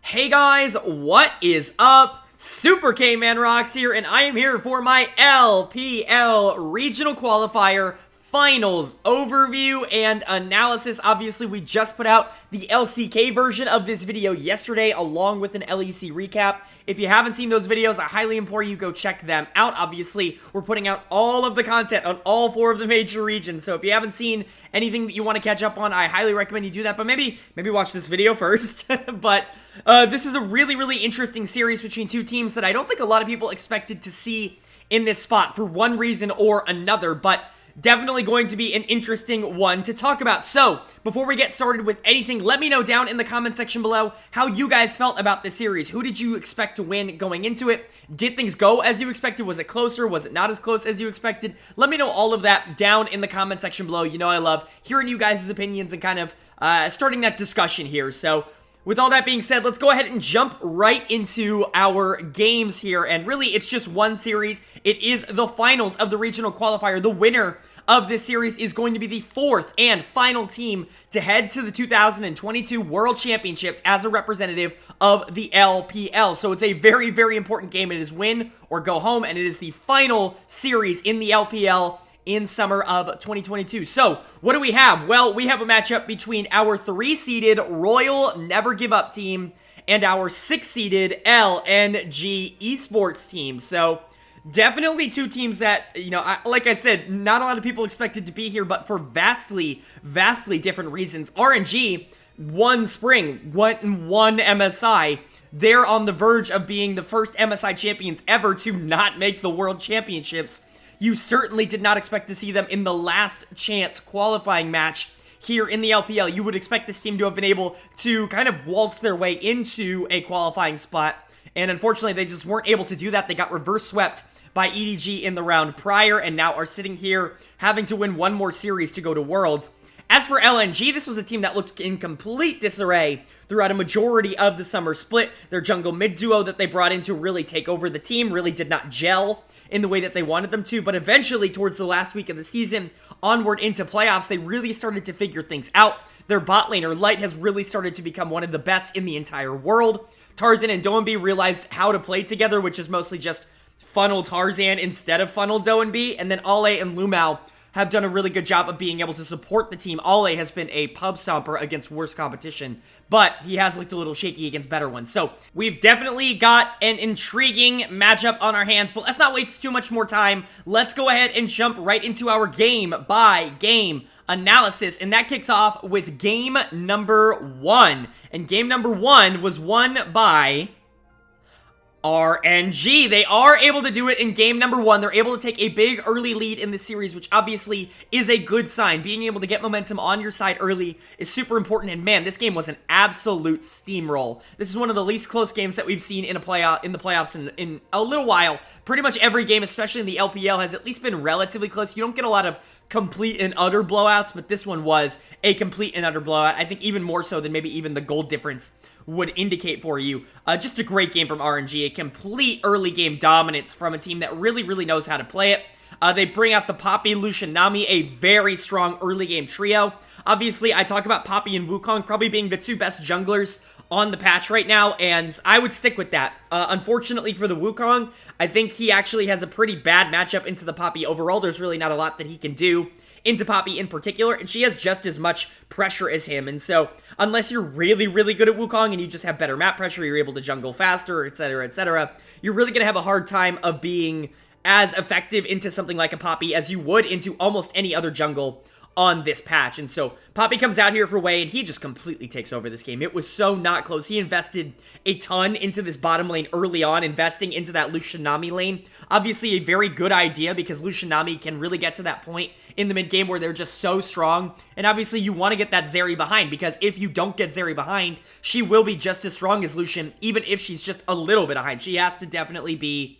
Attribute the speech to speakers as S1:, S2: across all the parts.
S1: Hey guys, what is up? SuperKmanrocks here, and I am here for my LPL Regional Qualifier Finals overview and analysis. Obviously, we just put out the LCK version of this video yesterday, along with an LEC recap. If you haven't seen those videos, I highly implore you go check them out. Obviously, we're putting out all of the content on all 4 of the major regions, so if you haven't seen anything that you want to catch up on, I highly recommend you do that, but maybe watch this video first. But this is a really interesting series between two teams that I don't think a lot of people expected to see in this spot for one reason or another, but definitely going to be an interesting one to talk about. So, before we get started with anything, let me know down in the comment section below how you guys felt about this series. Who did you expect to win going into it? Did things go as you expected? Was it closer? Was it not as close as you expected? Let me know all of that down in the comment section below. You know I love hearing you guys' opinions and kind of starting that discussion here. So, with all that being said, let's go ahead and jump right into our games here. And really, it's just one series. It is the finals of the regional qualifier. The winner of this series is going to be the 4th and final team to head to the 2022 World Championships as a representative of the LPL. So it's a very important game. It is win or go home, and it is the final series in the LPL in summer of 2022. So, what do we have? Well, we have a matchup between our 3-seeded Royal Never Give Up team and our 6-seeded LNG Esports team. So, definitely two teams that, you know, like I said, not a lot of people expected to be here, but for vastly different reasons. RNG won Spring, won MSI. They're on the verge of being the first MSI champions ever to not make the World Championships. You certainly did not expect to see them in the last chance qualifying match here in the LPL. You would expect this team to have been able to kind of waltz their way into a qualifying spot, and unfortunately they just weren't able to do that. They got reverse swept by EDG in the round prior, and now are sitting here having to win one more series to go to Worlds. As for LNG, this was a team that looked in complete disarray throughout a majority of the summer split. Their jungle mid duo that they brought in to really take over the team really did not gel in the way that they wanted them to, but eventually towards the last week of the season, onward into playoffs, they really started to figure things out. Their bot laner, Light, has really started to become one of the best in the entire world. Tarzan and Doenb realized how to play together, which is mostly just funnel Tarzan instead of funnel Doenb, and then Ale and Lumao have done a really good job of being able to support the team. Ale has been a pub stomper against worse competition, but he has looked a little shaky against better ones. So we've definitely got an intriguing matchup on our hands, but let's not waste too much more time. Let's go ahead and jump right into our game-by-game analysis, and that kicks off with game number 1. And game number 1 was won by RNG. They are able to do it in game number 1. They're able to take a big early lead in this series, which obviously is a good sign. Being able to get momentum on your side early is super important, and man, this game was an absolute steamroll. This is one of the least close games that we've seen in the playoffs in a little while. Pretty much every game, especially in the LPL, has at least been relatively close. You don't get a lot of complete and utter blowouts, but this one was a complete and utter blowout. I think even more so than maybe even the goal difference would indicate for you. Just a great game from RNG, a complete early game dominance from a team that really knows how to play it. They bring out the Poppy, Lucian, Nami, a very strong early game trio. Obviously, I talk about Poppy and Wukong probably being the 2 best junglers on the patch right now, and I would stick with that. Unfortunately for the Wukong, I think he actually has a pretty bad matchup into the Poppy overall. There's really not a lot that he can do into Poppy in particular, and she has just as much pressure as him, and so unless you're really good at Wukong and you just have better map pressure, you're able to jungle faster, etc., you're really gonna have a hard time of being as effective into something like a Poppy as you would into almost any other jungle on this patch. And so Poppy comes out here for Wei, and he just completely takes over this game. It was so not close. He invested a ton into this bottom lane early on, investing into that Lucian Nami lane. Obviously a very good idea, because Lucian Nami can really get to that point in the mid game where they're just so strong, and obviously you want to get that Zeri behind, because if you don't get Zeri behind, she will be just as strong as Lucian, even if she's just a little bit behind. She has to definitely be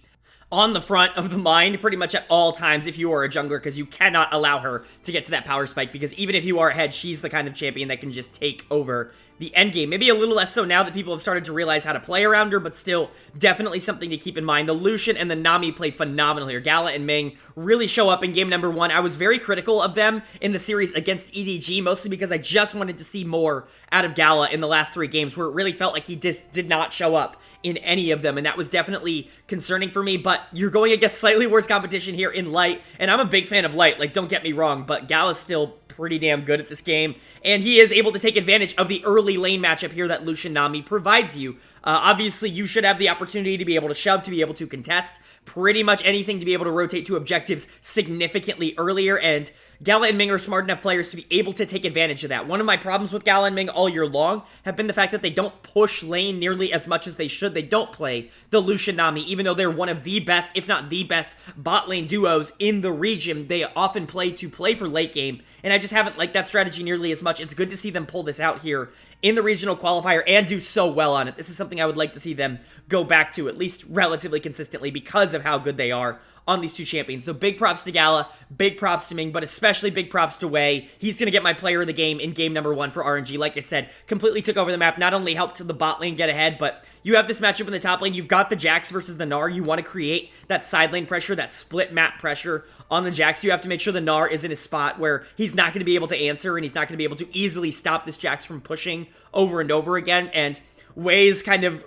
S1: on the front of the mind pretty much at all times if you are a jungler, because you cannot allow her to get to that power spike, because even if you are ahead, she's the kind of champion that can just take over the end game. Maybe a little less so now that people have started to realize how to play around her, but still definitely something to keep in mind. The Lucian and the Nami play phenomenal here. Gala and Ming really show up in game number 1. I was very critical of them in the series against EDG, mostly because I just wanted to see more out of Gala in the last 3 games, where it really felt like he did not show up in any of them, and that was definitely concerning for me. But you're going against slightly worse competition here in Light, and I'm a big fan of Light, like, don't get me wrong, but Gala's still pretty damn good at this game, and he is able to take advantage of the early lane matchup here that Lucian Nami provides you. Obviously, you should have the opportunity to be able to shove, to be able to contest, pretty much anything to be able to rotate to objectives significantly earlier, and Gala and Ming are smart enough players to be able to take advantage of that. One of my problems with Gala and Ming all year long have been the fact that they don't push lane nearly as much as they should. They don't play the Lucian Nami, even though they're one of the best, if not the best, bot lane duos in the region. They often play for late game, and I just haven't liked that strategy nearly as much. It's good to see them pull this out here in the regional qualifier and do so well on it. This is something I would like to see them go back to, at least relatively consistently, because of how good they are on these 2 champions. So big props to Gala, big props to Ming, but especially big props to Wei. He's going to get my player of the game in game number 1 for RNG. Like I said, completely took over the map, not only helped the bot lane get ahead, but you have this matchup in the top lane. You've got the Jax versus the Gnar. You want to create that side lane pressure, that split map pressure on the Jax. You have to make sure the Gnar is in a spot where he's not going to be able to answer, and he's not going to be able to easily stop this Jax from pushing over and over again. And Wei's kind of,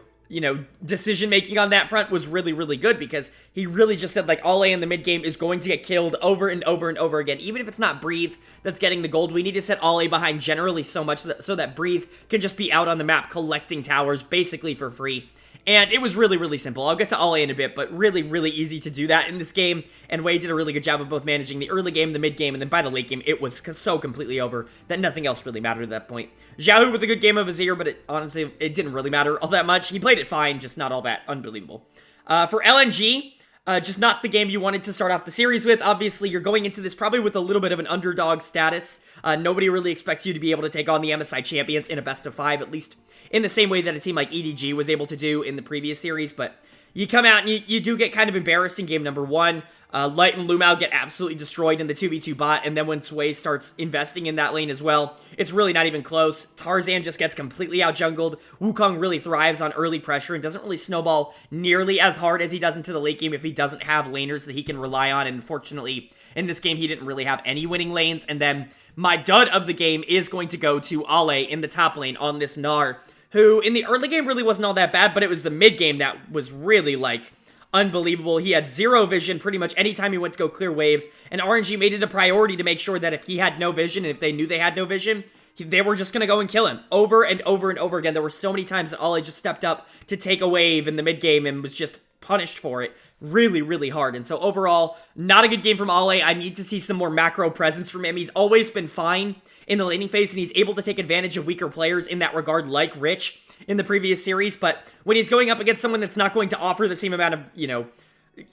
S1: decision-making on that front was really, really good, because he really just said, like, all A in the mid-game is going to get killed over and over and over again. Even if it's not Breathe that's getting the gold, we need to set all A behind generally so much so that Breathe can just be out on the map collecting towers basically for free. And it was really, really simple. I'll get to all A in a bit, but really, really easy to do that in this game. And Wei did a really good job of both managing the early game, the mid game, and then by the late game, it was so completely over that nothing else really mattered at that point. Xiaohu with a good game of Azir, but honestly, it didn't really matter all that much. He played it fine, just not all that unbelievable. For LNG, just not the game you wanted to start off the series with. Obviously, you're going into this probably with a little bit of an underdog status. Nobody really expects you to be able to take on the MSI champions in a best of 5, at least in the same way that a team like EDG was able to do in the previous series. But you come out and you do get kind of embarrassed in game number 1. Light and Lumao get absolutely destroyed in the 2v2 bot, and then when Sway starts investing in that lane as well, it's really not even close. Tarzan just gets completely out-jungled. Wukong really thrives on early pressure and doesn't really snowball nearly as hard as he does into the late game if he doesn't have laners that he can rely on, and unfortunately, in this game, he didn't really have any winning lanes. And then my dud of the game is going to go to Ale in the top lane on this Gnar, who in the early game really wasn't all that bad, but it was the mid game that was really, like, unbelievable. He had 0 vision pretty much anytime he went to go clear waves, and RNG made it a priority to make sure that if he had no vision, and if they knew they had no vision, they were just going to go and kill him over and over and over again. There were so many times that Ale just stepped up to take a wave in the mid game and was just punished for it really, really hard. And so overall, not a good game from Ale. I need to see some more macro presence from him. He's always been fine in the laning phase, and he's able to take advantage of weaker players in that regard, like Rich in the previous series. But when he's going up against someone that's not going to offer the same amount of,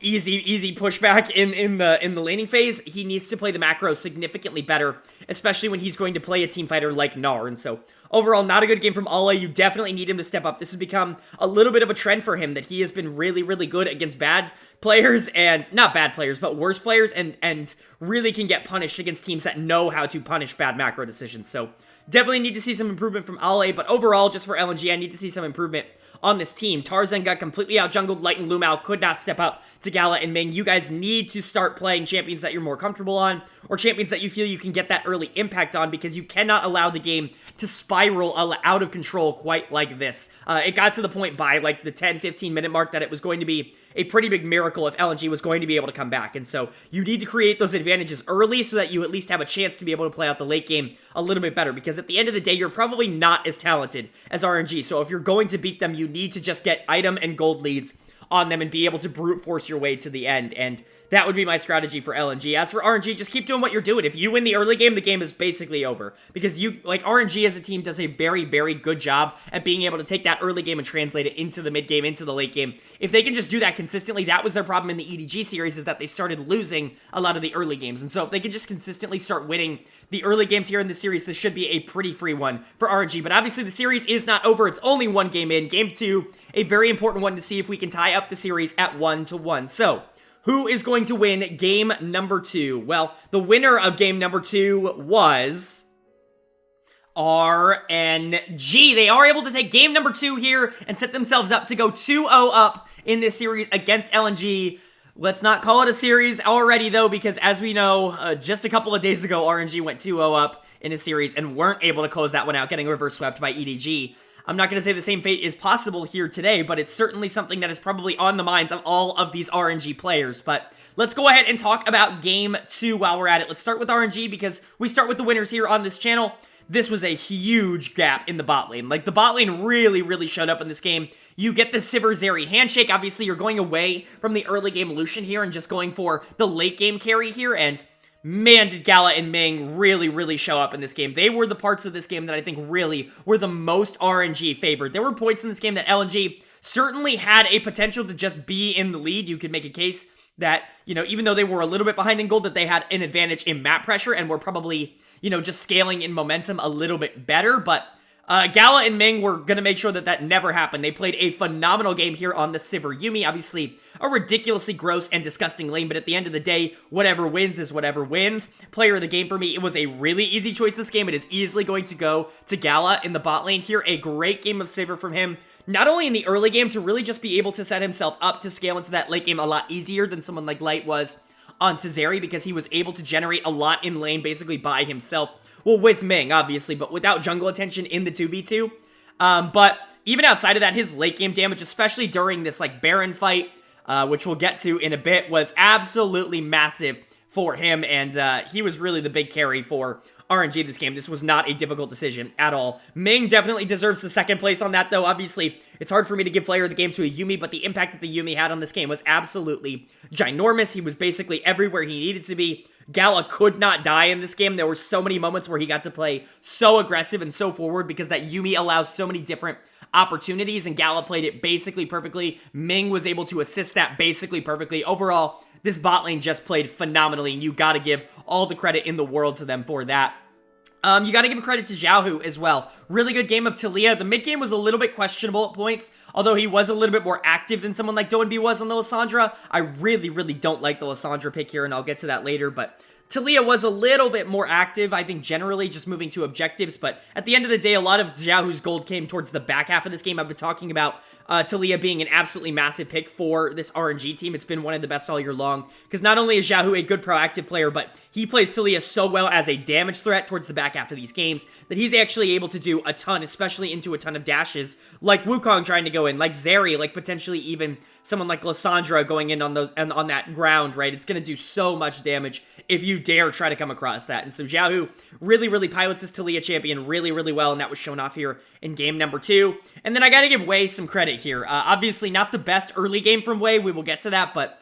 S1: easy pushback in the laning phase, he needs to play the macro significantly better, especially when he's going to play a team fighter like Gnar. And so overall, not a good game from Ale. You definitely need him to step up. This has become a little bit of a trend for him, that he has been really, really good against bad players, and not bad players, but worse players, and really can get punished against teams that know how to punish bad macro decisions. So definitely need to see some improvement from Ale, but overall, just for LNG, I need to see some improvement on this team. Tarzan got completely out-jungled. Light and Lumao could not step up to Gala and Ming. You guys need to start playing champions that you're more comfortable on, or champions that you feel you can get that early impact on, because you cannot allow the game to spiral out of control quite like this. It got to the point by like the 10-15 minute mark that it was going to be a pretty big miracle if LNG was going to be able to come back. And so you need to create those advantages early so that you at least have a chance to be able to play out the late game a little bit better, because at the end of the day, you're probably not as talented as RNG. So if you're going to beat them, you need to just get item and gold leads on them and be able to brute force your way to the end. And that would be my strategy for LNG. As for RNG, just keep doing what you're doing. If you win the early game, the game is basically over. Because RNG as a team does a very, very good job at being able to take that early game and translate it into the mid game, into the late game. If they can just do that consistently, that was their problem in the EDG series, is that they started losing a lot of the early games. And so if they can just consistently start winning the early games here in this series, this should be a pretty free one for RNG. But obviously, the series is not over. It's only one game in. Game 2, a very important one to see if we can tie up the series at 1-1. So, who is going to win game number 2? Well, the winner of game number 2 was RNG. They are able to take game number 2 here and set themselves up to go 2-0 up in this series against LNG. Let's not call it a series already, though, because as we know, just a couple of days ago, RNG went 2-0 up in a series and weren't able to close that one out, getting reverse swept by EDG. I'm not going to say the same fate is possible here today, but it's certainly something that is probably on the minds of all of these RNG players. But let's go ahead and talk about game 2 while we're at it. Let's start with RNG because we start with the winners here on this channel. This was a huge gap in the bot lane. Like, the bot lane really showed up in this game. You get the Sivir Zeri handshake. Obviously, you're going away from the early game Lucian here and just going for the late game carry here. And man, did Gala and Ming really show up in this game. They were the parts of this game that I think really were the most RNG favored. There were points in this game that LNG certainly had a potential to just be in the lead. You could make a case that, you know, even though they were a little bit behind in gold, that they had an advantage in map pressure and were probably, you know, just scaling in momentum a little bit better. But Gala and Ming were going to make sure that that never happened. They played a phenomenal game here on the Sivir Yuumi. Obviously, a ridiculously gross and disgusting lane, but at the end of the day, whatever wins is whatever wins. Player of the game for me, it was a really easy choice this game. It is easily going to go to Gala in the bot lane here. A great game of Sivir from him. Not only in the early game to really just be able to set himself up to scale into that late game a lot easier than someone like Light was onto Zeri, because he was able to generate a lot in lane basically by himself. Well, with Ming, obviously, but without jungle attention in the 2v2. But even outside of that, his late game damage, especially during this like Baron fight, which we'll get to in a bit, was absolutely massive for him, and he was really the big carry for RNG this game. This was not a difficult decision at all. Ming definitely deserves the second place on that, though. Obviously, it's hard for me to give player of the game to a Yuumi, but the impact that the Yuumi had on this game was absolutely ginormous. He was basically everywhere he needed to be. Gala could not die in this game. There were so many moments where he got to play so aggressive and so forward because that Yuumi allows so many different opportunities, and Gala played it basically perfectly. Ming was able to assist that basically perfectly. Overall, this bot lane just played phenomenally, and you gotta give all the credit in the world to them for that. You gotta give credit to Xiaohu as well. Really good game of Taliyah. The mid game was a little bit questionable at points, although he was a little bit more active than someone like Doinb was on the Lissandra. I really don't like the Lissandra pick here, and I'll get to that later, but Taliyah was a little bit more active, I think, generally, just moving to objectives, but at the end of the day, a lot of Xiaohu's gold came towards the back half of this game. I've been talking about Taliyah being an absolutely massive pick for this RNG team. It's been one of the best all year long, because not only is Xiaohu a good proactive player, but he plays Taliyah so well as a damage threat towards the back half of these games that he's actually able to do a ton, especially into a ton of dashes, like Wukong trying to go in, like Zeri, like potentially even someone like Lissandra going in on those and on that ground, right? It's going to do so much damage if you dare try to come across that. And so Xiaohu really pilots this Taliyah champion really well, and that was shown off here in game number 2. And then I got to give Wei some credit here. Obviously not the best early game from Wei, we will get to that, but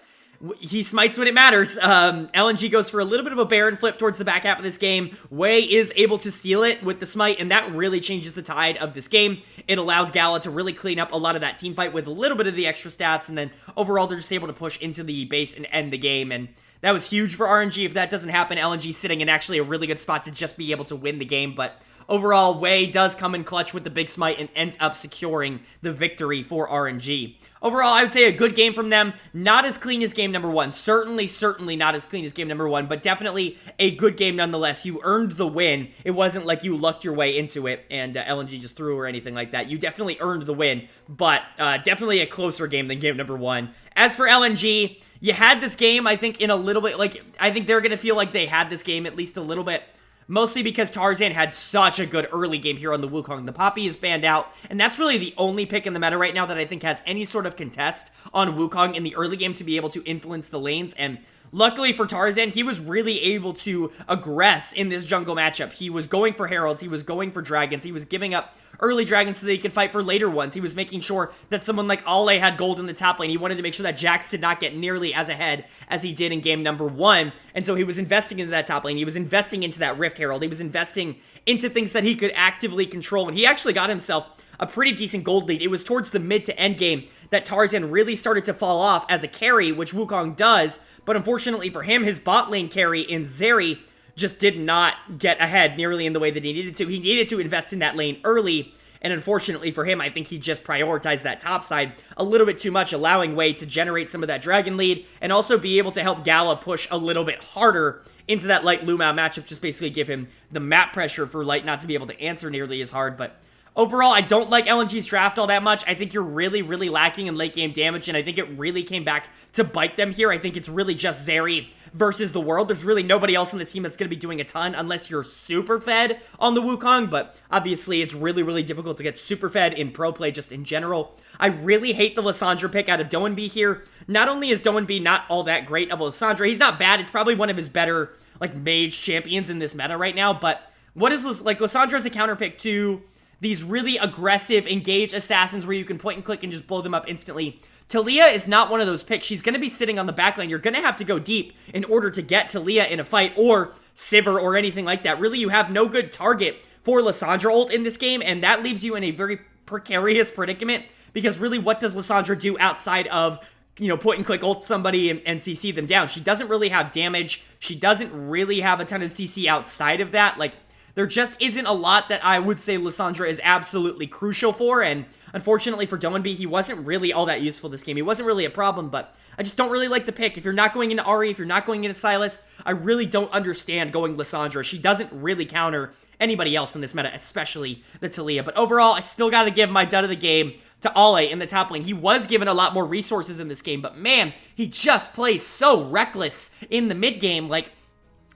S1: he smites when it matters. LNG goes for a little bit of a Baron flip towards the back half of this game. Wei is able to steal it with the smite, and that really changes the tide of this game. It allows Gala to really clean up a lot of that team fight with a little bit of the extra stats, and then overall they're just able to push into the base and end the game, and that was huge for RNG. If that doesn't happen, LNG sitting in actually a really good spot to just be able to win the game, but overall, Wei does come in clutch with the big smite and ends up securing the victory for RNG. Overall, I would say a good game from them. Not as clean as game number 1. Certainly not as clean as game number 1, but definitely a good game nonetheless. You earned the win. It wasn't like you lucked your way into it and LNG just threw or anything like that. You definitely earned the win, but definitely a closer game than game number 1. As for LNG, you had this game, I think, in a little bit, like, I think they're going to feel like they had this game at least a little bit. Mostly because Tarzan had such a good early game here on the Wukong. The Poppy is banned out, and that's really the only pick in the meta right now that I think has any sort of contest on Wukong in the early game to be able to influence the lanes, and luckily for Tarzan, he was really able to aggress in this jungle matchup. He was going for heralds, he was going for dragons, he was giving up early dragons so that he could fight for later ones. He was making sure that someone like Ale had gold in the top lane. He wanted to make sure that Jax did not get nearly as ahead as he did in game number 1, and so he was investing into that top lane. He was investing into that Rift Herald. He was investing into things that he could actively control, and he actually got himself a pretty decent gold lead. It was towards the mid to end game that Tarzan really started to fall off as a carry, which Wukong does, but unfortunately for him, his bot lane carry in Zeri just did not get ahead nearly in the way that he needed to. He needed to invest in that lane early, and unfortunately for him, I think he just prioritized that top side a little bit too much, allowing Wei to generate some of that dragon lead, and also be able to help Gala push a little bit harder into that Light Lumao matchup, just basically give him the map pressure for Light not to be able to answer nearly as hard. But overall, I don't like LNG's draft all that much. I think you're really, really lacking in late game damage, and I think it really came back to bite them here. I think it's really just Zeri versus the world. There's really nobody else on this team that's going to be doing a ton unless you're super fed on the Wukong, but obviously it's really, really difficult to get super fed in pro play just in general. I really hate the Lissandra pick out of Doinb here. Not only is Doinb not all that great of a Lissandra, he's not bad. It's probably one of his better, like, mage champions in this meta right now, but what is, like, Lissandra is a counter pick to these really aggressive, engaged assassins where you can point and click and just blow them up instantly. Talia is not one of those picks. She's going to be sitting on the backline. You're going to have to go deep in order to get Talia in a fight, or Sivir, or anything like that. Really, you have no good target for Lissandra ult in this game, and that leaves you in a very precarious predicament, because really, what does Lissandra do outside of, you know, point and click ult somebody and CC them down? She doesn't really have damage. She doesn't really have a ton of CC outside of that. Like, there just isn't a lot that I would say Lissandra is absolutely crucial for, and unfortunately for Doinb, he wasn't really all that useful this game. He wasn't really a problem, but I just don't really like the pick. If you're not going into Ahri, if you're not going into Sylas, I really don't understand going Lissandra. She doesn't really counter anybody else in this meta, especially the Talia. But overall, I still got to give my dud of the game to Ale in the top lane. He was given a lot more resources in this game, but man, he just plays so reckless in the mid game. Like,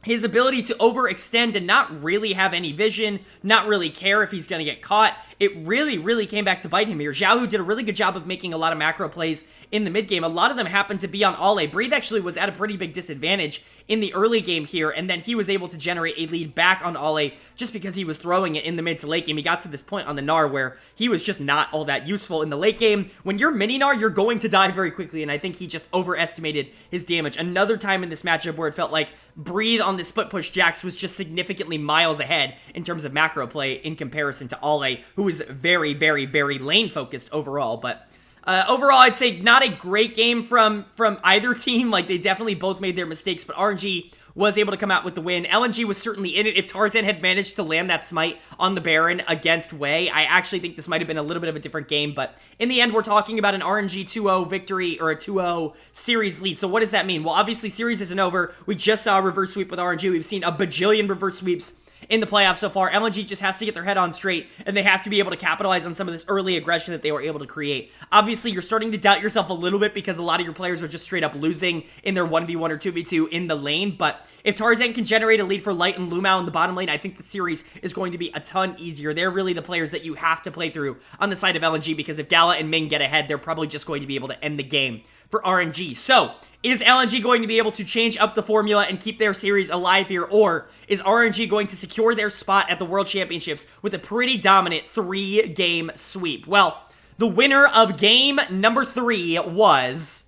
S1: his ability to overextend and not really have any vision, not really care if he's going to get caught, it really, really came back to bite him here. Xiaohu did a really good job of making a lot of macro plays in the mid game. A lot of them happened to be on Ale. Breathe actually was at a pretty big disadvantage in the early game here, and then he was able to generate a lead back on Ale just because he was throwing it in the mid to late game. He got to this point on the Gnar where he was just not all that useful in the late game. When you're mini Gnar, you're going to die very quickly, and I think he just overestimated his damage. Another time in this matchup where it felt like Breathe on the split push Jax was just significantly miles ahead in terms of macro play in comparison to Ale, who was very, very, very lane focused overall. But overall, I'd say not a great game from either team. Like, they definitely both made their mistakes, but RNG was able to come out with the win. LNG was certainly in it. If Tarzan had managed to land that smite on the Baron against Wei, I actually think this might have been a little bit of a different game, but in the end, we're talking about an RNG 2-0 victory, or a 2-0 series lead. So what does that mean? Well, obviously, series isn't over. We just saw a reverse sweep with RNG. We've seen a bajillion reverse sweeps in the playoffs so far. LNG just has to get their head on straight, and they have to be able to capitalize on some of this early aggression that they were able to create. Obviously, you're starting to doubt yourself a little bit because a lot of your players are just straight up losing in their 1v1 or 2v2 in the lane, but if Tarzan can generate a lead for Light and Lumao in the bottom lane, I think the series is going to be a ton easier. They're really the players that you have to play through on the side of LNG, because if Gala and Ming get ahead, they're probably just going to be able to end the game for RNG. So, is LNG going to be able to change up the formula and keep their series alive here, or is RNG going to secure their spot at the World Championships with a pretty dominant 3-game sweep? Well, the winner of game number 3 was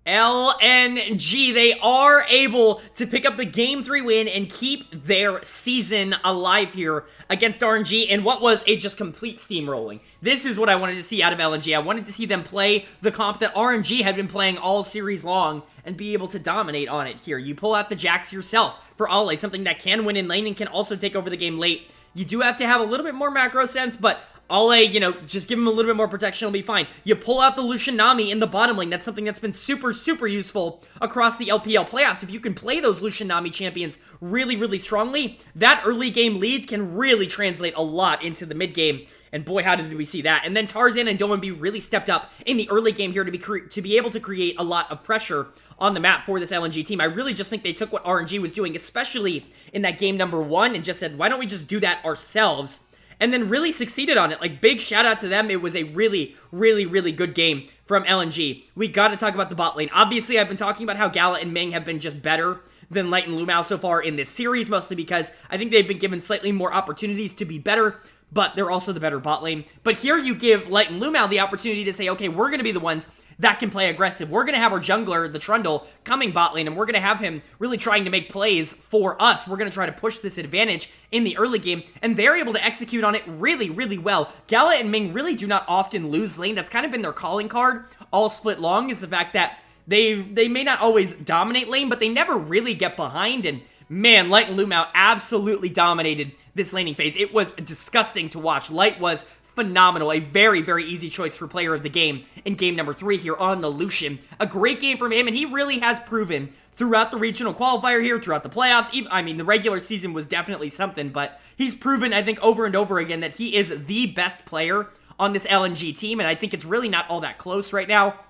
S1: LNG. They are able to pick up the Game 3 win and keep their season alive here against RNG in what was a just complete steamrolling. This is what I wanted to see out of LNG. I wanted to see them play the comp that RNG had been playing all series long and be able to dominate on it here. You pull out the Jax yourself for Ale, something that can win in lane and can also take over the game late. You do have to have a little bit more macro sense, but Ale, you know, just give him a little bit more protection, it'll be fine. You pull out the Lucian Nami in the bottom lane. That's something that's been super, super useful across the LPL playoffs. If you can play those Lucian Nami champions really, really strongly, that early game lead can really translate a lot into the mid game. And boy, how did we see that. And then Tarzan and Doinb really stepped up in the early game here to be able to create a lot of pressure on the map for this LNG team. I really just think they took what RNG was doing, especially in that game number 1, and just said, why don't we just do that ourselves? And then really succeeded on it. Like, big shout out to them. It was a really, really, really good game from LNG. We got to talk about the bot lane. Obviously, I've been talking about how Gala and Ming have been just better than Light and Lumao so far in this series, mostly because I think they've been given slightly more opportunities to be better, but they're also the better bot lane. But here you give Light and Lumao the opportunity to say, okay, we're going to be the ones that can play aggressive. We're going to have our jungler, the Trundle, coming bot lane, and we're going to have him really trying to make plays for us. We're going to try to push this advantage in the early game, and they're able to execute on it really, really well. Gala and Ming really do not often lose lane. That's kind of been their calling card all split long, is the fact that they may not always dominate lane, but they never really get behind, and man, Light and Lumao absolutely dominated this laning phase. It was disgusting to watch. Light was phenomenal. A very, very easy choice for player of the game in game number 3 here on the Lucian. A great game from him, and he really has proven throughout the regional qualifier here, throughout the playoffs. I mean, the regular season was definitely something, but he's proven, I think, over and over again that he is the best player on this LNG team, and I think it's really not all that close right now.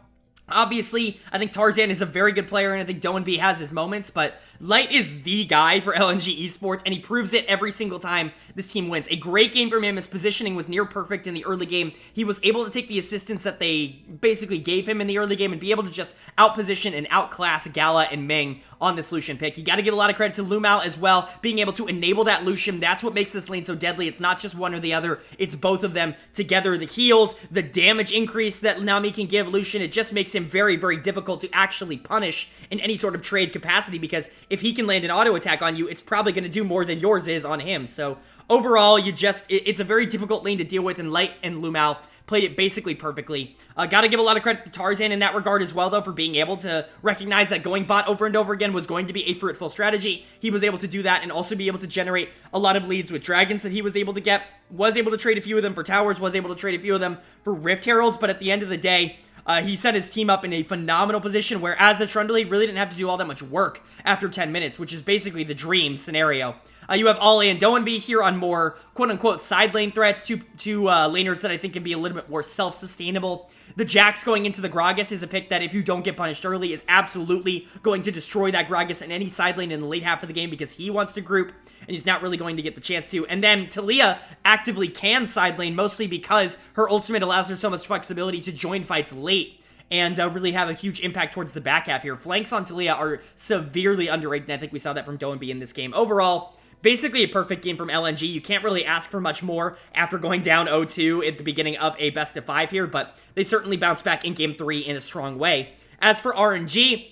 S1: Obviously, I think Tarzan is a very good player, and I think Doanby has his moments, but Light is the guy for LNG Esports, and he proves it every single time this team wins. A great game from him. His positioning was near perfect in the early game. He was able to take the assistance that they basically gave him in the early game and be able to just outposition and outclass Gala and Ming on this Lucian pick. You got to give a lot of credit to Lumao as well, being able to enable that Lucian. That's what makes this lane so deadly. It's not just one or the other. It's both of them together. The heals, the damage increase that Nami can give Lucian, it just makes him very, very difficult to actually punish in any sort of trade capacity, because if he can land an auto attack on you, it's probably going to do more than yours is on him. So overall, it's a very difficult lane to deal with, and Light and Lumao played it basically perfectly. Gotta give a lot of credit to Tarzan in that regard as well, though, for being able to recognize that going bot over and over again was going to be a fruitful strategy. He was able to do that and also be able to generate a lot of leads with dragons that he was able to get, was able to trade a few of them for towers, was able to trade a few of them for Rift Heralds, but at the end of the day, he set his team up in a phenomenal position, whereas the Trundle really didn't have to do all that much work after 10 minutes, which is basically the dream scenario. You have Ollie and Doanby here on more quote-unquote side lane threats, two laners that I think can be a little bit more self-sustainable. The Jax going into the Gragas is a pick that, if you don't get punished early, is absolutely going to destroy that Gragas in any side lane in the late half of the game, because he wants to group, and he's not really going to get the chance to. And then Talia actively can side lane, mostly because her ultimate allows her so much flexibility to join fights late and really have a huge impact towards the back half here. Flanks on Talia are severely underrated, and I think we saw that from Doanby in this game. Overall, basically a perfect game from LNG. You can't really ask for much more after going down 0-2 at the beginning of a best of 5 here, but they certainly bounced back in game 3 in a strong way. As for RNG,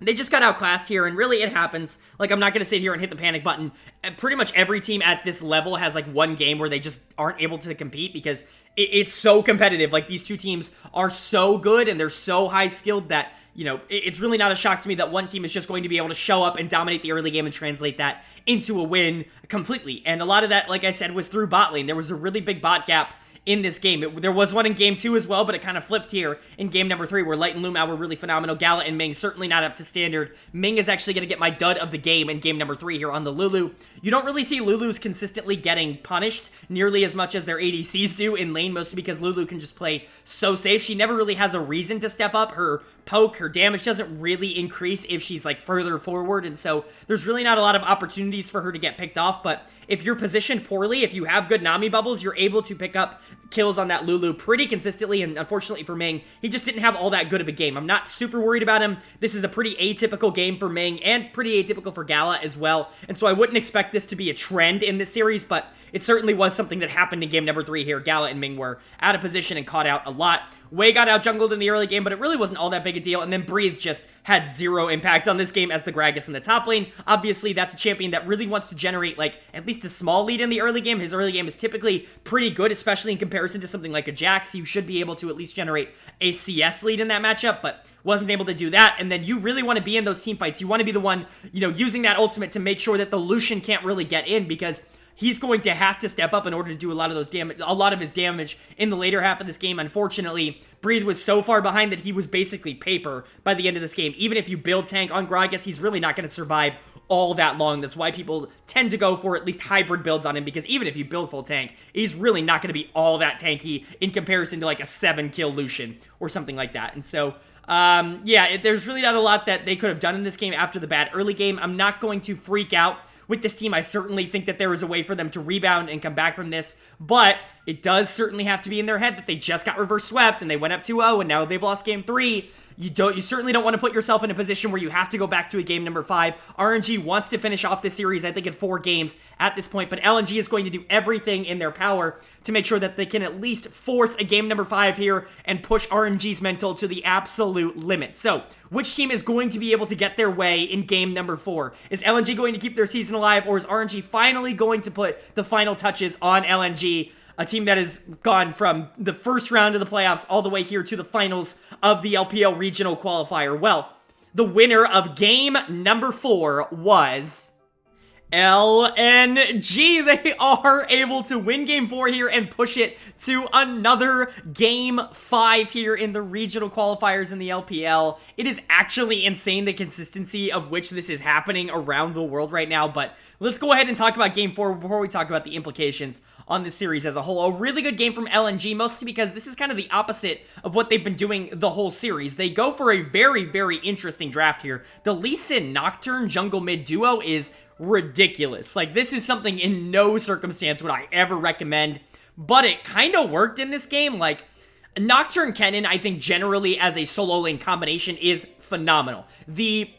S1: they just got outclassed here, and really it happens. Like, I'm not going to sit here and hit the panic button. Pretty much every team at this level has, like, one game where they just aren't able to compete, because it's so competitive. Like, these two teams are so good, and they're so high-skilled that, you know, it's really not a shock to me that one team is just going to be able to show up and dominate the early game and translate that into a win completely. And a lot of that, like I said, was through bot lane. There was a really big bot gap in this game. There was one in game 2 as well, but it kind of flipped here in game number 3, where Light and Lumao were really phenomenal. Gala and Ming certainly not up to standard. Ming is actually going to get my dud of the game in game number 3 here on the Lulu. You don't really see Lulus consistently getting punished nearly as much as their ADCs do in lane, mostly because Lulu can just play so safe. She never really has a reason to step up. Her poke, her damage doesn't really increase if she's like further forward, and so there's really not a lot of opportunities for her to get picked off. But if you're positioned poorly, if you have good Nami bubbles, you're able to pick up kills on that Lulu pretty consistently, and unfortunately for Ming, he just didn't have all that good of a game. I'm not super worried about him. This is a pretty atypical game for Ming, and pretty atypical for Gala as well, and so I wouldn't expect this to be a trend in this series, but it certainly was something that happened in game number 3 here. Gala and Ming were out of position and caught out a lot. Wei got out jungled in the early game, but it really wasn't all that big a deal, and then Breathe just had zero impact on this game as the Gragas in the top lane. Obviously, that's a champion that really wants to generate, like, at least a small lead in the early game. His early game is typically pretty good, especially in comparison to something like a Jax. You should be able to at least generate a CS lead in that matchup, but wasn't able to do that. And then you really want to be in those team fights. You want to be the one, you know, using that ultimate to make sure that the Lucian can't really get in, because he's going to have to step up in order to do a lot of his damage in the later half of this game. Unfortunately, Breathe was so far behind that he was basically paper by the end of this game. Even if you build tank on Gragas, he's really not going to survive all that long. That's why people tend to go for at least hybrid builds on him, because even if you build full tank, he's really not going to be all that tanky in comparison to like a 7-kill Lucian or something like that. And so yeah, there's really not a lot that they could have done in this game after the bad early game. I'm not going to freak out with this team. I certainly think that there is a way for them to rebound and come back from this, but it does certainly have to be in their head that they just got reverse swept and they went up 2-0 and now they've lost game 3. You certainly don't want to put yourself in a position where you have to go back to a game number 5. RNG wants to finish off this series, I think, in 4 games at this point, but LNG is going to do everything in their power to make sure that they can at least force a game number 5 here and push RNG's mental to the absolute limit. So, which team is going to be able to get their way in game number 4? Is LNG going to keep their season alive, or is RNG finally going to put the final touches on LNG? A team that has gone from the first round of the playoffs all the way here to the finals of the LPL regional qualifier. Well, the winner of game number 4 was LNG, they are able to win game 4 here and push it to another game 5 here in the regional qualifiers in the LPL. It is actually insane the consistency of which this is happening around the world right now, but let's go ahead and talk about game 4 before we talk about the implications on this series as a whole. A really good game from LNG, mostly because this is kind of the opposite of what they've been doing the whole series. They go for a very, very interesting draft here. The Lee Sin Nocturne jungle mid duo is ridiculous. Like, this is something in no circumstance would I ever recommend, but it kind of worked in this game. Like, Nocturne Kennen, I think generally as a solo lane combination is phenomenal. The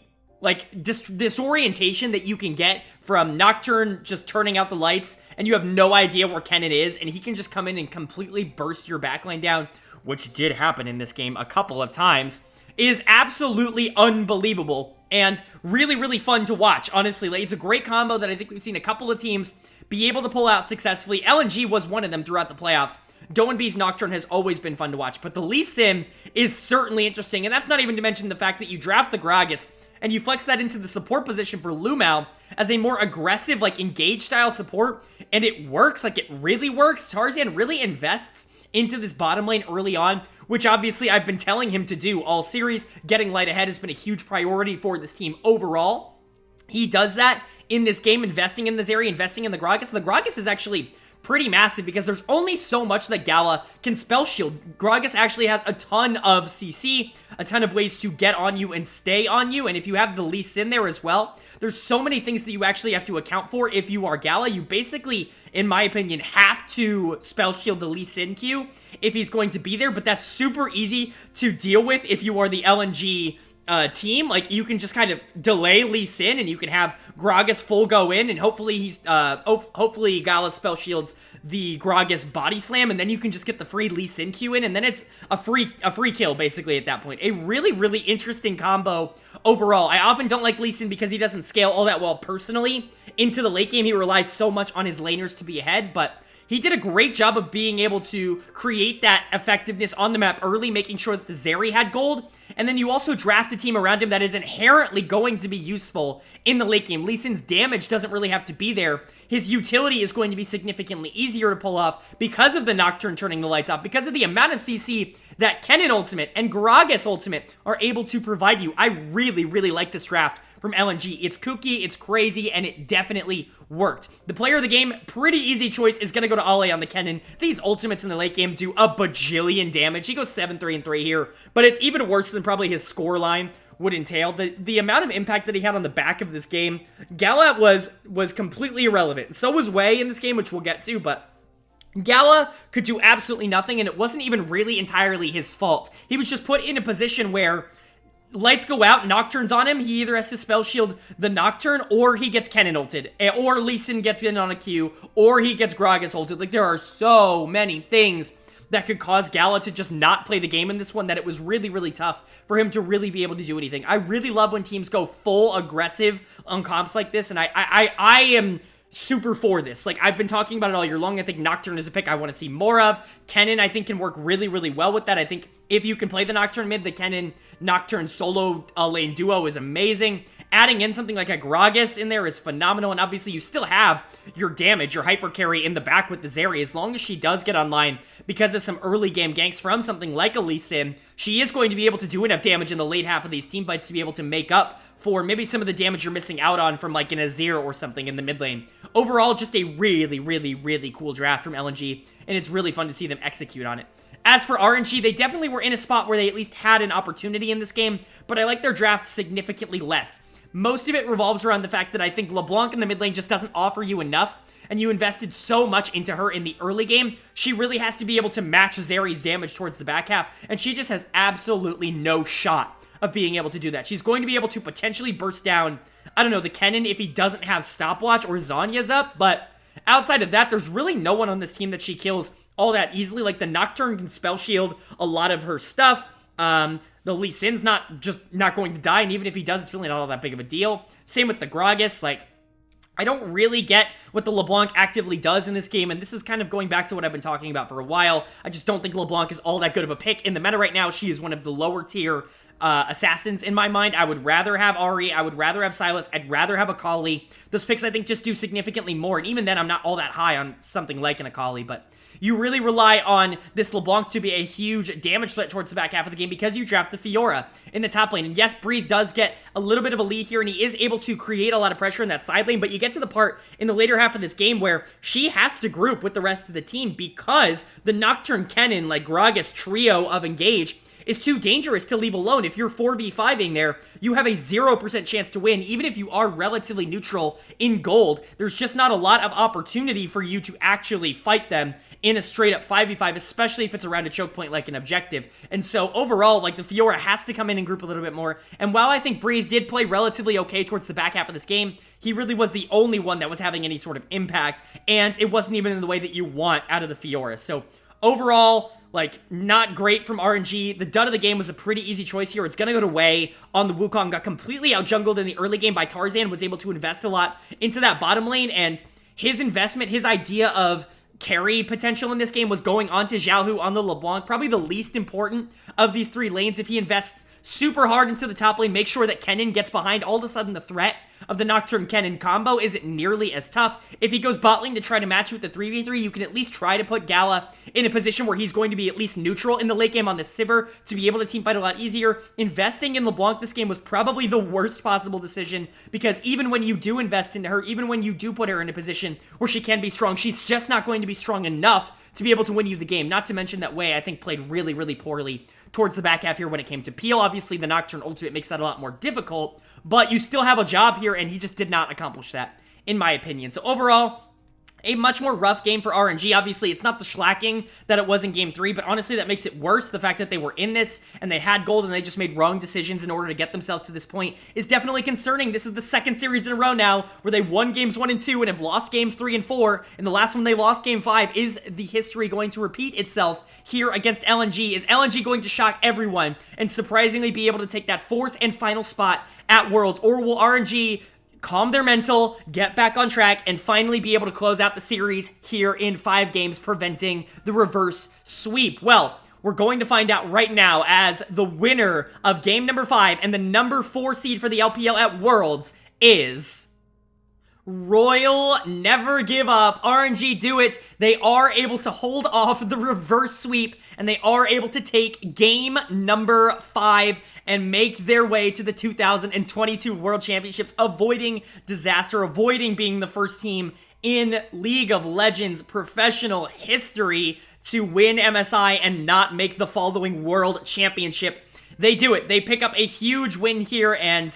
S1: disorientation that you can get from Nocturne just turning out the lights and you have no idea where Kennen is, and he can just come in and completely burst your backline down, which did happen in this game a couple of times, is absolutely unbelievable and really, really fun to watch, honestly. Like, it's a great combo that I think we've seen a couple of teams be able to pull out successfully. LNG was one of them throughout the playoffs. Doinb's Nocturne has always been fun to watch, but the Lee Sin is certainly interesting, and that's not even to mention the fact that you draft the Gragas and you flex that into the support position for Lumao as a more aggressive, like, engage style support, and it works. Like, it really works. Tarzan really invests into this bottom lane early on, which obviously I've been telling him to do all series. Getting light ahead has been a huge priority for this team overall. He does that in this game, investing in this area, investing in the Gragas. The Gragas is actually pretty massive because there's only so much that Gala can spell shield. Gragas actually has a ton of CC, a ton of ways to get on you and stay on you, and if you have the Lee Sin there as well, there's so many things that you actually have to account for if you are Gala. You basically, in my opinion, have to spell shield the Lee Sin Q if he's going to be there, but that's super easy to deal with if you are the LNG team. Like, you can just kind of delay Lee Sin and you can have Gragas full go in, and hopefully hopefully Gala spell shields the Gragas body slam, and then you can just get the free Lee Sin Q in, and then it's a free kill basically at that point. A really, really interesting combo overall. I often don't like Lee Sin because he doesn't scale all that well personally into the late game. He relies so much on his laners to be ahead, but he did a great job of being able to create that effectiveness on the map early, making sure that the Zeri had gold, and then you also draft a team around him that is inherently going to be useful in the late game. Lee Sin's damage doesn't really have to be there. His utility is going to be significantly easier to pull off because of the Nocturne turning the lights off, because of the amount of CC that Kennen Ultimate and Gragas Ultimate are able to provide you. I really, really like this draft from LNG. It's kooky, it's crazy, and it definitely worked. The player of the game, pretty easy choice, is going to go to Ale on the Kennen. These ultimates in the late game do a bajillion damage. He goes 7-3-3 here, but it's even worse than probably his score line would entail. The amount of impact that he had on the back of this game, Gala was completely irrelevant. So was Wei in this game, which we'll get to, but Gala could do absolutely nothing, and it wasn't even really entirely his fault. He was just put in a position where lights go out, Nocturne's on him, he either has to spell shield the Nocturne, or he gets Kennen ulted, or Lee Sin gets in on a Q, or he gets Gragas ulted. Like, there are so many things that could cause Gala to just not play the game in this one that it was really, really tough for him to really be able to do anything. I really love when teams go full aggressive on comps like this, and I am super for this. Like, I've been talking about it all year long. I think Nocturne is a pick I want to see more of. Kennen, I think, can work really, really well with that. I think if you can play the Nocturne mid, the Kennen Nocturne solo lane duo is amazing. Adding in something like a Gragas in there is phenomenal, and obviously you still have your damage, your hyper carry in the back with the Zeri. As long as she does get online because of some early game ganks from something like a Lee Sin, she is going to be able to do enough damage in the late half of these team fights to be able to make up for maybe some of the damage you're missing out on from like an Azir or something in the mid lane. Overall, just a really, really, really cool draft from LNG, and it's really fun to see them execute on it. As for RNG, they definitely were in a spot where they at least had an opportunity in this game, but I like their draft significantly less. Most of it revolves around the fact that I think LeBlanc in the mid lane just doesn't offer you enough, and you invested so much into her in the early game. She really has to be able to match Zeri's damage towards the back half, and she just has absolutely no shot of being able to do that. She's going to be able to potentially burst down, I don't know, the Kennen if he doesn't have Stopwatch or Zanya's up, but outside of that, there's really no one on this team that she kills all that easily. Like, the Nocturne can spell shield a lot of her stuff. The Lee Sin's not going to die, and even if he does, it's really not all that big of a deal. Same with the Gragas. Like, I don't really get what the LeBlanc actively does in this game, and this is kind of going back to what I've been talking about for a while. I just don't think LeBlanc is all that good of a pick. In the meta right now, she is one of the lower tier assassins in my mind. I would rather have Ahri, I would rather have Sylas, I'd rather have Akali. Those picks I think just do significantly more, and even then I'm not all that high on something like an Akali, but you really rely on this LeBlanc to be a huge damage threat towards the back half of the game because you draft the Fiora in the top lane. And yes, Breathe does get a little bit of a lead here, and he is able to create a lot of pressure in that side lane, but you get to the part in the later half of this game where she has to group with the rest of the team because the Nocturne Kennen, like Gragas trio of Engage, is too dangerous to leave alone. If you're 4v5ing there, you have a 0% chance to win. Even if you are relatively neutral in gold, there's just not a lot of opportunity for you to actually fight them in a straight up 5v5, especially if it's around a choke point like an objective. And so overall, like, the Fiora has to come in and group a little bit more. And while I think Breathe did play relatively okay towards the back half of this game, he really was the only one that was having any sort of impact, and it wasn't even in the way that you want out of the Fiora. So overall, like, not great from RNG. The dud of the game was a pretty easy choice here. It's gonna go to Wei on the Wukong. Got completely out-jungled in the early game by Tarzan, was able to invest a lot into that bottom lane, and his investment, his idea of carry potential in this game was going on to Xiaohu on the LeBlanc, probably the least important of these three lanes. If he invests super hard into the top lane, make sure that Kennen gets behind, all of a sudden the threat of the Nocturne Kennen combo isn't nearly as tough. If he goes bot lane to try to match with the 3v3, you can at least try to put Gala in a position where he's going to be at least neutral in the late game on the Sivir to be able to teamfight a lot easier. Investing in LeBlanc this game was probably the worst possible decision, because even when you do invest into her, even when you do put her in a position where she can be strong, she's just not going to be strong enough to be able to win you the game. Not to mention that Wei, I think, played really, really poorly towards the back half here when it came to Peel. Obviously, the Nocturne ultimate makes that a lot more difficult, but you still have a job here, and he just did not accomplish that, in my opinion. So overall, a much more rough game for RNG. Obviously, it's not the schlacking that it was in Game 3, but honestly, that makes it worse. The fact that they were in this, and they had gold, and they just made wrong decisions in order to get themselves to this point is definitely concerning. This is the second series in a row now where they won Games 1 and 2 and have lost Games 3 and 4, and the last one they lost, Game 5. Is the history going to repeat itself here against LNG? Is LNG going to shock everyone and surprisingly be able to take that fourth and final spot at Worlds, or will RNG calm their mental, get back on track, and finally be able to close out the series here in 5 games, preventing the reverse sweep? Well, we're going to find out right now, as the winner of game number 5 and the number 4 seed for the LPL at Worlds is Royal Never Give Up. RNG do it. They are able to hold off the reverse sweep, and they are able to take game number 5 and make their way to the 2022 World Championships, avoiding disaster, avoiding being the first team in League of Legends professional history to win MSI and not make the following World Championship. They do it. They pick up a huge win here, and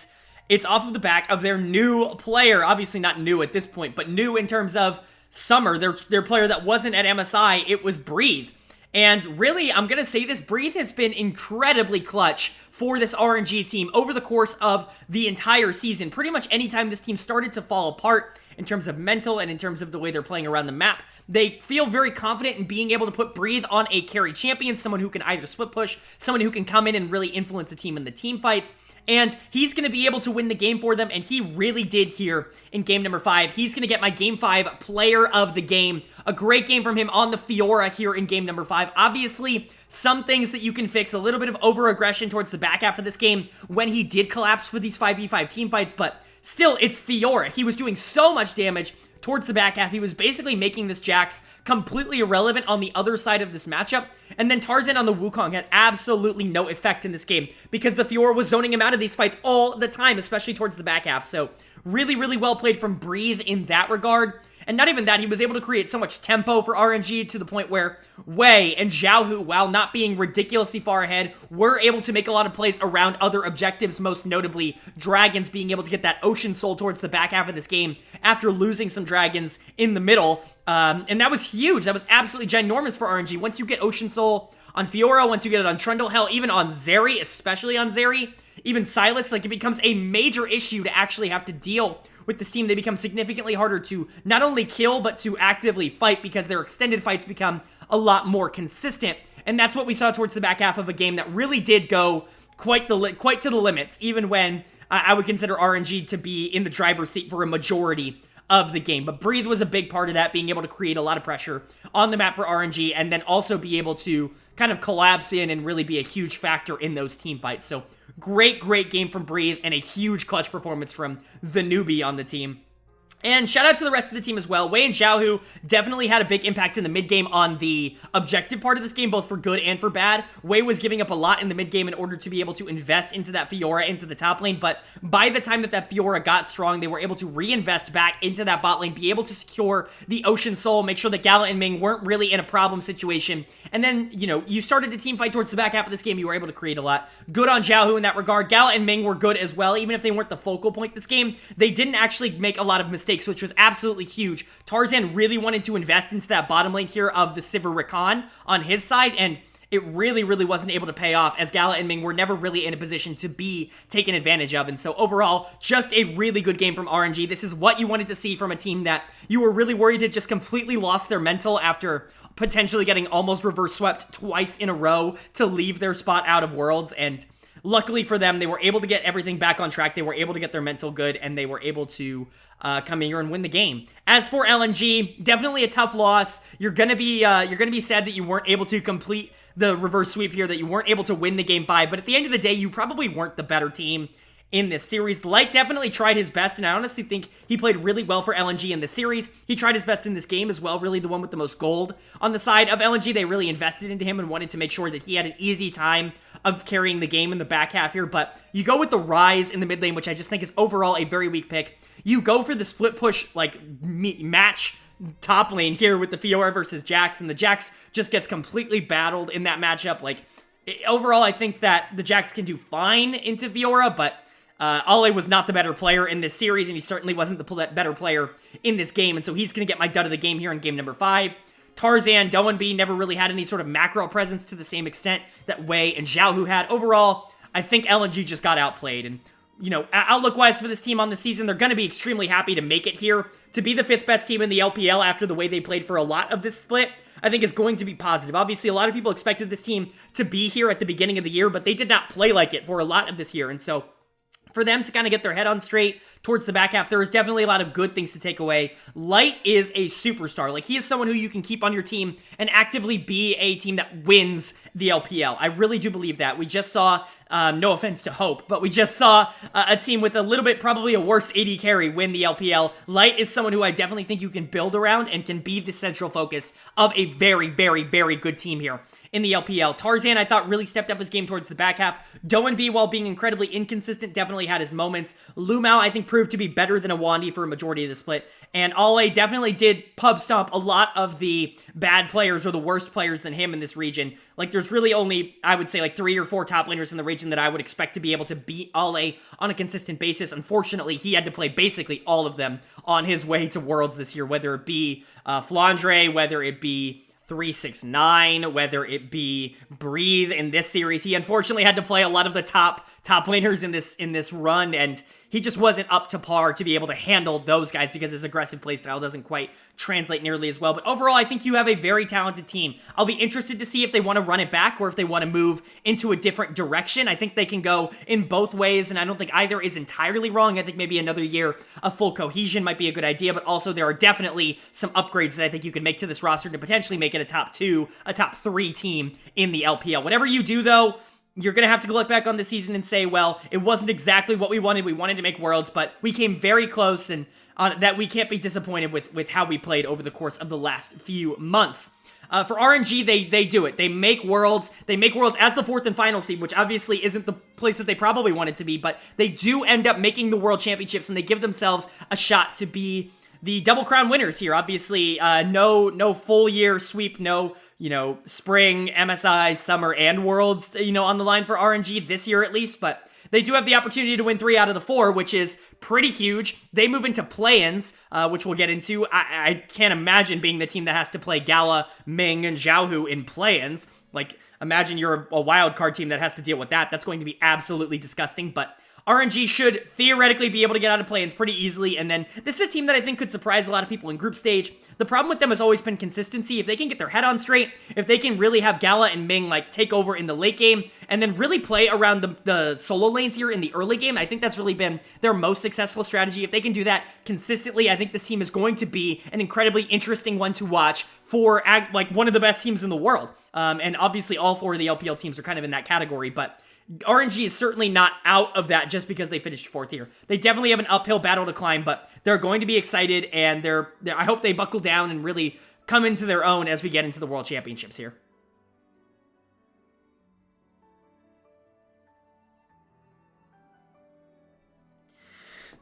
S1: it's off of the back of their new player. Obviously not new at this point, but new in terms of summer. Their player that wasn't at MSI, it was Breathe. And really, I'm going to say this, Breathe has been incredibly clutch for this RNG team over the course of the entire season. Pretty much anytime this team started to fall apart in terms of mental and in terms of the way they're playing around the map, they feel very confident in being able to put Breathe on a carry champion, someone who can either split push, someone who can come in and really influence the team in the team fights. And he's going to be able to win the game for them, and he really did here in game number 5. He's going to get my game 5 player of the game. A great game from him on the Fiora here in game number 5. Obviously, some things that you can fix, a little bit of over-aggression towards the back half of this game when he did collapse for these 5v5 team fights, but still, it's Fiora. He was doing so much damage towards the back half. He was basically making this Jax completely irrelevant on the other side of this matchup. And then Tarzan on the Wukong had absolutely no effect in this game because the Fiora was zoning him out of these fights all the time, especially towards the back half. So really, really well played from Breathe in that regard. And not even that, he was able to create so much tempo for RNG to the point where Wei and Xiaohu, while not being ridiculously far ahead, were able to make a lot of plays around other objectives, most notably Dragons being able to get that Ocean Soul towards the back half of this game after losing some Dragons in the middle. And that was huge. That was absolutely ginormous for RNG. Once you get Ocean Soul on Fiora, once you get it on Trundle, hell, even on Zeri, especially on Zeri, even Sylas, like, it becomes a major issue to actually have to deal with this team. They become significantly harder to not only kill, but to actively fight because their extended fights become a lot more consistent. And that's what we saw towards the back half of a game that really did go quite to the limits, even when I would consider RNG to be in the driver's seat for a majority of the game. But Breathe was a big part of that, being able to create a lot of pressure on the map for RNG and then also be able to kind of collapse in and really be a huge factor in those team fights. So great game from Breathe and a huge clutch performance from the newbie on the team. And shout out to the rest of the team as well. Wei and Xiaohu definitely had a big impact in the mid game on the objective part of this game, both for good and for bad. Wei was giving up a lot in the mid game in order to be able to invest into that Fiora into the top lane, but by the time that Fiora got strong, they were able to reinvest back into that bot lane, be able to secure the Ocean Soul, make sure that Gala and Ming weren't really in a problem situation. And then, you know, you started to team fight towards the back half of this game, you were able to create a lot. Good on Xiaohu in that regard. Gala and Ming were good as well, even if they weren't the focal point this game. They didn't actually make a lot of mistakes, which was absolutely huge. Tarzan really wanted to invest into that bottom lane here of the Sivir Rakan on his side, and it really wasn't able to pay off, as Gala and Ming were never really in a position to be taken advantage of. And so overall, just a really good game from RNG. This is what you wanted to see from a team that you were really worried had just completely lost their mental after potentially getting almost reverse swept twice in a row to leave their spot out of Worlds. And luckily for them, they were able to get everything back on track. They were able to get their mental good, and they were able to come in here and win the game. As for LNG, definitely a tough loss. You're gonna be sad that you weren't able to complete the reverse sweep here, that you weren't able to win the game 5. But at the end of the day, you probably weren't the better team in this series. Light definitely tried his best, and I honestly think he played really well for LNG in this series. He tried his best in this game as well, really the one with the most gold. On the side of LNG, they really invested into him and wanted to make sure that he had an easy time of carrying the game in the back half here. But you go with the Rise in the mid lane, which I just think is overall a very weak pick. You go for the split push, like, match top lane here with the Fiora versus Jax, and the Jax just gets completely battled in that matchup. Like, overall, I think that the Jax can do fine into Fiora, but Ale was not the better player in this series, and he certainly wasn't the better player in this game, and so he's going to get my dud of the game here in game number 5. Tarzan, Doanby never really had any sort of macro presence to the same extent that Wei and Xiaohu had. Overall, I think LNG just got outplayed, and you know, outlook-wise for this team on the season, they're going to be extremely happy to make it here. To be the 5th best team in the LPL after the way they played for a lot of this split, I think is going to be positive. Obviously, a lot of people expected this team to be here at the beginning of the year, but they did not play like it for a lot of this year, and so for them to kind of get their head on straight towards the back half, there is definitely a lot of good things to take away. Light is a superstar. Like, he is someone who you can keep on your team and actively be a team that wins the LPL. I really do believe that. We just saw, no offense to Hope, but we just saw a team with a little bit, probably a worse AD carry win the LPL. Light is someone who I definitely think you can build around and can be the central focus of a very good team here in the LPL. Tarzan, I thought, really stepped up his game towards the back half. Doanby, while being incredibly inconsistent, definitely had his moments. Lumao, I think, proved to be better than a Wandy for a majority of the split. And Ale definitely did pub stomp a lot of the bad players or the worst players than him in this region. Like, there's really only, I would say, like 3 or 4 top laners in the region that I would expect to be able to beat Ale on a consistent basis. Unfortunately, he had to play basically all of them on his way to Worlds this year, whether it be Flandre, whether it be 369, whether it be Breathe in this series. He unfortunately had to play a lot of the top laners in this run, and he just wasn't up to par to be able to handle those guys because his aggressive playstyle doesn't quite translate nearly as well. But overall, I think you have a very talented team. I'll be interested to see if they want to run it back or if they want to move into a different direction. I think they can go in both ways, and I don't think either is entirely wrong. I think maybe another year of full cohesion might be a good idea, but also there are definitely some upgrades that I think you can make to this roster to potentially make it a top 2, a top 3 team in the LPL. Whatever you do, though, you're going to have to look back on the season and say, well, it wasn't exactly what we wanted. We wanted to make Worlds, but we came very close, and that we can't be disappointed with how we played over the course of the last few months. For RNG, they do it. They make Worlds. They make Worlds as the 4th and final seed, which obviously isn't the place that they probably wanted to be, but they do end up making the World Championships, and they give themselves a shot to be the Double Crown winners here. Obviously, no full year sweep, no, spring, MSI, summer, and Worlds, on the line for RNG this year at least, but they do have the opportunity to win 3 out of the 4, which is pretty huge. They move into play-ins, which we'll get into. I can't imagine being the team that has to play Gala, Ming, and Xiaohu in play-ins. Like, imagine you're a wild card team that has to deal with that. That's going to be absolutely disgusting, but RNG should theoretically be able to get out of play-ins pretty easily, and then this is a team that I think could surprise a lot of people in group stage. The problem with them has always been consistency. If they can get their head on straight, if they can really have Gala and Ming like take over in the late game, and then really play around the solo lanes here in the early game, I think that's really been their most successful strategy. If they can do that consistently, I think this team is going to be an incredibly interesting one to watch for like one of the best teams in the world. And obviously all 4 of the LPL teams are kind of in that category, but RNG is certainly not out of that just because they finished 4th here. They definitely have an uphill battle to climb, but they're going to be excited, and I hope they buckle down and really come into their own as we get into the World Championships here.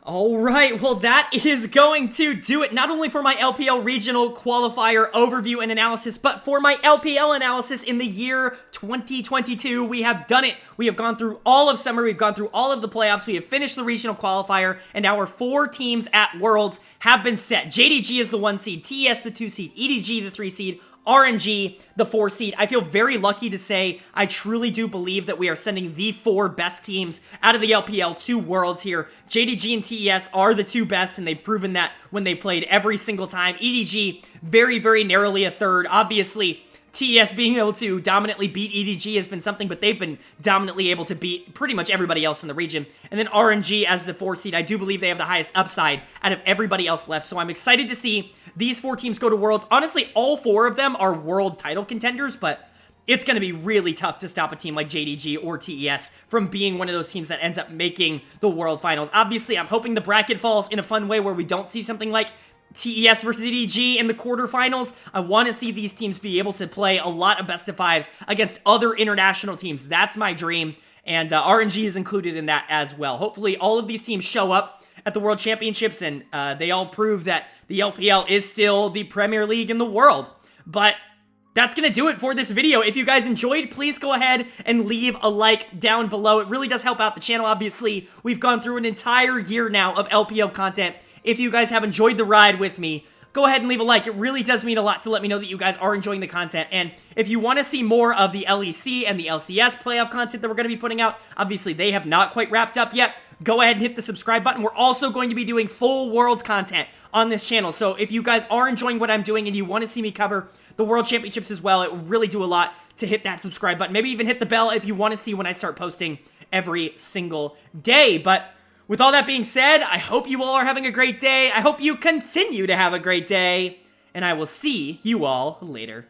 S1: All right, well, that is going to do it, not only for my LPL regional qualifier overview and analysis, but for my LPL analysis in the year 2022. We have done it. We have gone through all of summer. We've gone through all of the playoffs. We have finished the regional qualifier, and our 4 teams at Worlds have been set. JDG is the 1 seed, TES the 2 seed, EDG the 3 seed, RNG, the 4 seed. I feel very lucky to say I truly do believe that we are sending the 4 best teams out of the LPL to Worlds here. JDG and TES are the 2 best, and they've proven that when they played every single time. EDG, very, very narrowly a 3rd. Obviously, TES being able to dominantly beat EDG has been something, but they've been dominantly able to beat pretty much everybody else in the region. And then RNG as the 4 seed, I do believe they have the highest upside out of everybody else left, so I'm excited to see these 4 teams go to Worlds. Honestly, all 4 of them are world title contenders, but it's going to be really tough to stop a team like JDG or TES from being one of those teams that ends up making the World Finals. Obviously, I'm hoping the bracket falls in a fun way where we don't see something like TES versus EDG in the quarterfinals. I want to see these teams be able to play a lot of best of 5s against other international teams. That's my dream, and RNG is included in that as well. Hopefully, all of these teams show up at the World Championships, and they all prove that the LPL is still the Premier League in the world. But that's going to do it for this video. If you guys enjoyed, please go ahead and leave a like down below. It really does help out the channel. Obviously, we've gone through an entire year now of LPL content. If you guys have enjoyed the ride with me, go ahead and leave a like. It really does mean a lot to let me know that you guys are enjoying the content. And if you want to see more of the LEC and the LCS playoff content that we're going to be putting out, obviously they have not quite wrapped up yet. Go ahead and hit the subscribe button. We're also going to be doing full Worlds content on this channel. So if you guys are enjoying what I'm doing and you want to see me cover the World Championships as well, it will really do a lot to hit that subscribe button. Maybe even hit the bell if you want to see when I start posting every single day. But with all that being said, I hope you all are having a great day. I hope you continue to have a great day. And I will see you all later.